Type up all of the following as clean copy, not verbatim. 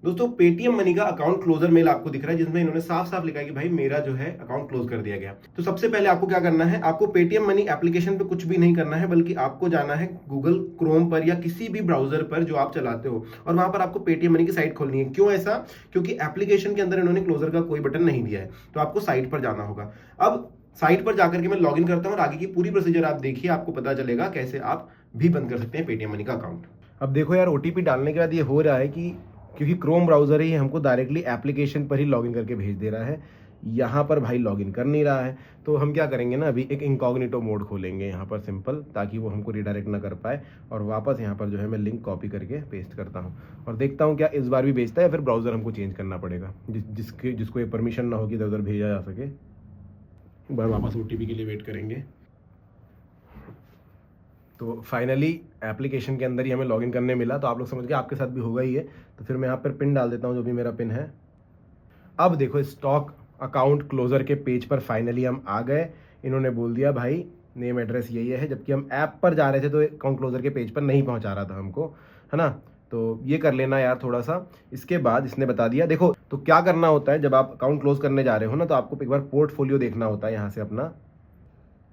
दोस्तों Paytm money का account closure mail आपको दिख रहा है जिसमें इन्होंने साफ साफ लिखा है कि भाई मेरा जो है अकाउंट क्लोज कर दिया गया। तो सबसे पहले आपको क्या करना है, आपको पेटीएम मनी एप्लीकेशन पे कुछ भी नहीं करना है, बल्कि आपको जाना है गूगल क्रोम पर या किसी भी ब्राउजर पर जो आप चलाते हो और वहां पर आपको पेटीएम मनी की साइट खोलनी है। क्यों ऐसा? क्योंकि एप्लीकेशन के अंदर इन्होंने क्लोजर का कोई बटन नहीं दिया है, तो आपको साइट पर जाना होगा। अब साइट पर जाकर के मैं लॉगिन करता हूं और आगे की पूरी प्रोसीजर आप देखिए, आपको पता चलेगा कैसे आप भी बंद कर सकते हैं पेटीएम मनी का अकाउंट। अब देखो यार, ओटीपी डालने के बाद ये हो रहा है कि क्योंकि क्रोम ब्राउजर ही हमको डायरेक्टली एप्लीकेशन पर ही लॉगिन करके भेज दे रहा है, यहाँ पर भाई लॉगिन कर नहीं रहा है। तो हम क्या करेंगे ना, अभी एक इनकॉग्निटो मोड खोलेंगे यहाँ पर सिंपल, ताकि वो हमको रिडायरेक्ट ना कर पाए। और वापस यहाँ पर जो है मैं लिंक कॉपी करके पेस्ट करता हूँ और देखता हूँ क्या इस बार भी भेजता है या फिर ब्राउजर हमको चेंज करना पड़ेगा, जिसको ये परमिशन ना हो कि इधर उधर भेजा जा सके। एक बार वापस ओटीपी के लिए वेट करेंगे। तो फाइनली एप्लीकेशन के अंदर ही हमें लॉगिन करने मिला। तो आप लोग समझ गए, आपके साथ भी होगा ही है। तो फिर मैं यहाँ पर पिन डाल देता हूँ, जो भी मेरा पिन है। अब देखो स्टॉक अकाउंट क्लोजर के पेज पर फाइनली हम आ गए। इन्होंने बोल दिया भाई नेम एड्रेस यही है, जबकि हम ऐप पर जा रहे थे तो अकाउंट क्लोजर के पेज पर नहीं पहुंचा रहा था हमको, है ना। तो ये कर लेना यार थोड़ा सा। इसके बाद इसने बता दिया, देखो तो क्या करना होता है जब आप अकाउंट क्लोज करने जा रहे हो ना, तो आपको एक बार पोर्टफोलियो देखना होता है। यहाँ से अपना,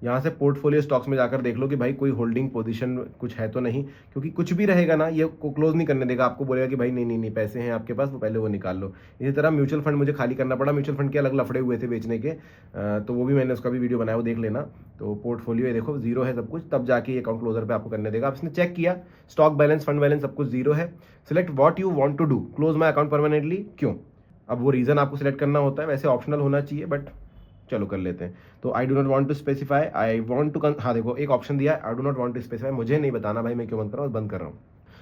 यहाँ से पोर्टफोलियो स्टॉक्स में जाकर देख लो कि भाई कोई होल्डिंग पोजीशन कुछ है तो नहीं, क्योंकि कुछ भी रहेगा ना ये को क्लोज नहीं करने देगा। आपको बोलेगा कि भाई नहीं नहीं नहीं, पैसे हैं आपके पास, वो पहले वो निकाल लो। इसी तरह म्यूचुअल फंड मुझे खाली करना पड़ा, म्यूचुअल फंड के अलग लफड़े हुए थे बेचने के, तो वो भी मैंने उसका भी वीडियो बनाया, वो देख लेना। तो पोर्टफोलियो ये देखो जीरो है सब कुछ, तब जाके ये अकाउंट क्लोजर पर आपको करने देगा। आप इसने चेक किया, स्टॉक बैलेंस फंड बैलेंस सब कुछ जीरो है। Select what you want to do, close my account permanently, क्यों। अब वो रीजन आपको सिलेक्ट करना होता है, वैसे ऑप्शनल होना चाहिए बट चलो कर लेते हैं। तो I do not want to specify, I want to, हाँ देखो एक ऑप्शन दिया है, I do not want to specify, मुझे नहीं बताना भाई मैं क्यों बंद कर रहा हूँ, बंद कर रहा हूँ।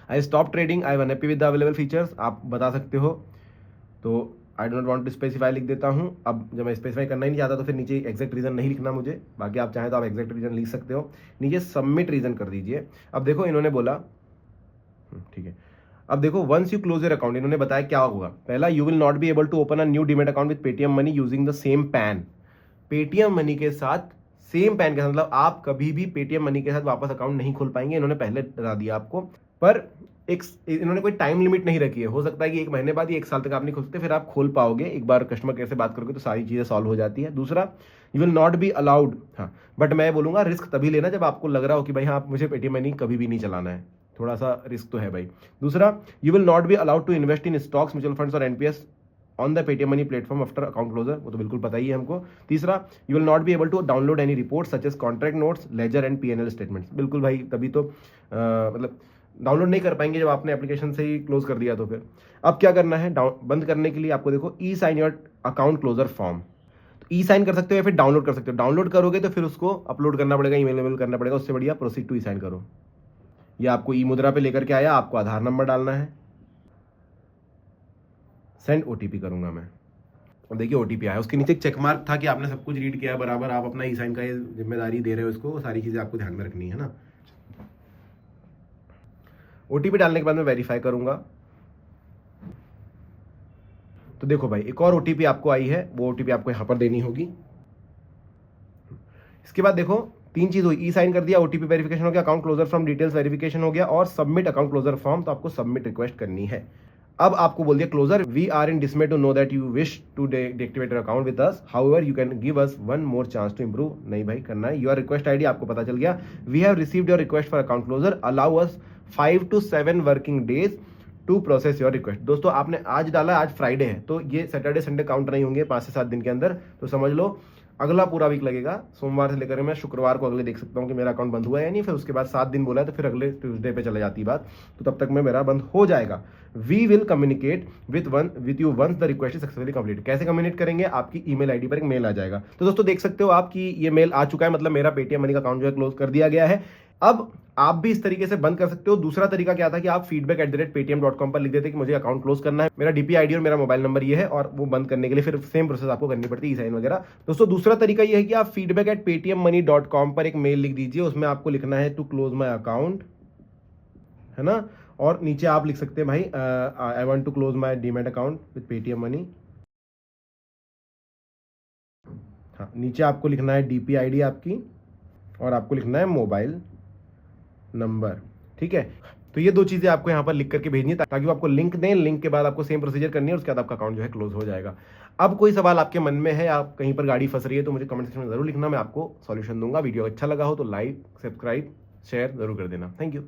I stop trading, I unhappy with the available features, आप बता सकते हो। तो I do not want to specify लिख देता हूँ। अब जब मैं स्पेसिफाई करना ही नहीं चाहता तो फिर नीचे एग्जैक्ट रीजन नहीं लिखना मुझे, बाकी आप चाहें तो आप एग्जैक्ट रीजन लिख सकते हो। नीचे सबमिट रीजन कर दीजिए। अब देखो इन्होंने बोला, ठीक है, अब देखो once you close your account, इन्होंने बताया क्या होगा। पहला, you will not be able to open a new demat account with Paytm money using the same PAN. Paytm money के साथ सेम पैन के साथ, मतलब आप कभी भी पेटीएम मनी के साथ वापस अकाउंट नहीं खोल पाएंगे। इन्होंने पहले बता दिया आपको, पर इन्होंने कोई टाइम लिमिट नहीं रखी है। हो सकता है कि 1 महीने बाद या 1 साल तक आप नहीं खोल सकते, फिर आप खोल पाओगे। एक बार कस्टमर केयर से बात करोगे तो सारी चीजें सॉल्व हो जाती है। दूसरा, you will not be allowed, हाँ बट मैं बोलूंगा रिस्क तभी लेना जब आपको लग रहा हो कि भाई हाँ मुझे पेटीएम मनी कभी भी नहीं चलाना है, थोड़ा सा रिस्क तो है भाई। दूसरा, you will not be allowed to invest in stocks, mutual funds और NPS on the Paytm money platform after account closure, वो तो बिल्कुल पता ही है हमको। तीसरा, you will not be able to download any report such as contract notes, ledger and PNL statements, बिल्कुल भाई तभी तो मतलब डाउनलोड नहीं कर पाएंगे जब आपने एप्लीकेशन से ही क्लोज कर दिया तो फिर। अब क्या करना है, बंद करने के लिए आपको देखो e sign your account closure form, तो ई साइन कर सकते हो या फिर डाउनलोड कर सकते हो। डाउनलोड करोगे तो फिर उसको अपलोड करना पड़ेगा, ईमेल करना पड़ेगा, उससे बढ़िया प्रोसीड टू ई साइन करो। ये आपको ई मुद्रा पे लेकर के आया, आपको आधार नंबर डालना है, सेंड ओटीपी करूंगा मैं। अब देखिए ओटीपी आया, उसके नीचे एक चेक मार्क था कि आपने सब कुछ रीड किया बराबर, आप अपना ई साइन का ये जिम्मेदारी दे रहे हो इसको, सारी चीजें आपको ध्यान में रखनी है ना। ओटीपी डालने के बाद मैं वेरीफाई करूंगा। तो देखो भाई एक और ओटीपी आपको आई है, वो ओटीपी आपको यहां पर देनी होगी। इसके बाद देखो 3 चीज हुई, ई साइन कर दिया, ओटीपी वेरिफिकेशन हो गया, account closure from details verification हो गया, और सबमिट अकाउंट क्लोजर फॉर्म, तो आपको सबमिट रिक्वेस्ट करनी है। अब आपको बोल दिया closure, we are in dismay to know that you wish to deactivate your account with us, however you can give us one more chance to improve. नहीं भाई करना है। योर रिक्वेस्ट आईडी आपको पता चल गया, we have received your request for account closure, allow us 5 to 7 working days to process your request. दोस्तों आपने आज डाला, आज फ्राइडे है, तो ये सैटरडे संडे काउंट नहीं होंगे 5 से 7 दिन के अंदर। तो समझ लो अगला पूरा वीक लगेगा, सोमवार से लेकर मैं शुक्रवार को अगले देख सकता हूँ कि मेरा अकाउंट बंद हुआ है या नहीं। फिर उसके बाद 7 दिन बोला है, तो फिर अगले ट्यूसडे पे चले जाती बात, तो तब तक में मेरा बंद हो जाएगा। We will communicate with you once the request is successfully complete. कैसे कम्युनिकेट करेंगे, आपकी ईमेल आईडी पर एक मेल आ जाएगा। तो दोस्तों देख सकते हो आपकी ये मेल आ चुका है, मतलब मेरा पेटीएम मनी का अकाउंट जो है क्लोज कर दिया गया है। अब आप भी इस तरीके से बंद कर सकते हो। दूसरा तरीका क्या था कि आप feedback@paytm.com पर लिख देते कि मुझे अकाउंट क्लोज करना है, मेरा डीपी आईडी और मेरा मोबाइल नंबर ये है, और वो बंद करने के लिए फिर सेम प्रोसेस आपको करनी पड़ती है, ई साइन वगैरह। दोस्तों दूसरा तरीका ये है कि आप feedback@paytmmoney.com पर एक मेल लिख दीजिए, उसमें आपको लिखना है टू क्लोज माई अकाउंट, है ना, और नीचे आप लिख सकते हैं भाई I want to close my demat account with Paytm money. हाँ नीचे आपको लिखना है डीपी आईडी आपकी, और आपको लिखना है मोबाइल नंबर, ठीक है। तो ये 2 चीज़ें आपको यहाँ पर लिख करके भेजनी है ताकि वो आपको लिंक दें, लिंक के बाद आपको सेम प्रोसीजर करनी है और उसके बाद आपका अकाउंट जो है क्लोज हो जाएगा। अब कोई सवाल आपके मन में है, आप कहीं पर गाड़ी फँस रही है तो मुझे कमेंट सेक्शन में ज़रूर लिखना, मैं आपको सॉल्यूशन दूँगा। वीडियो अच्छा लगा हो तो लाइक, सब्सक्राइब, शेयर ज़रूर कर देना। Thank you.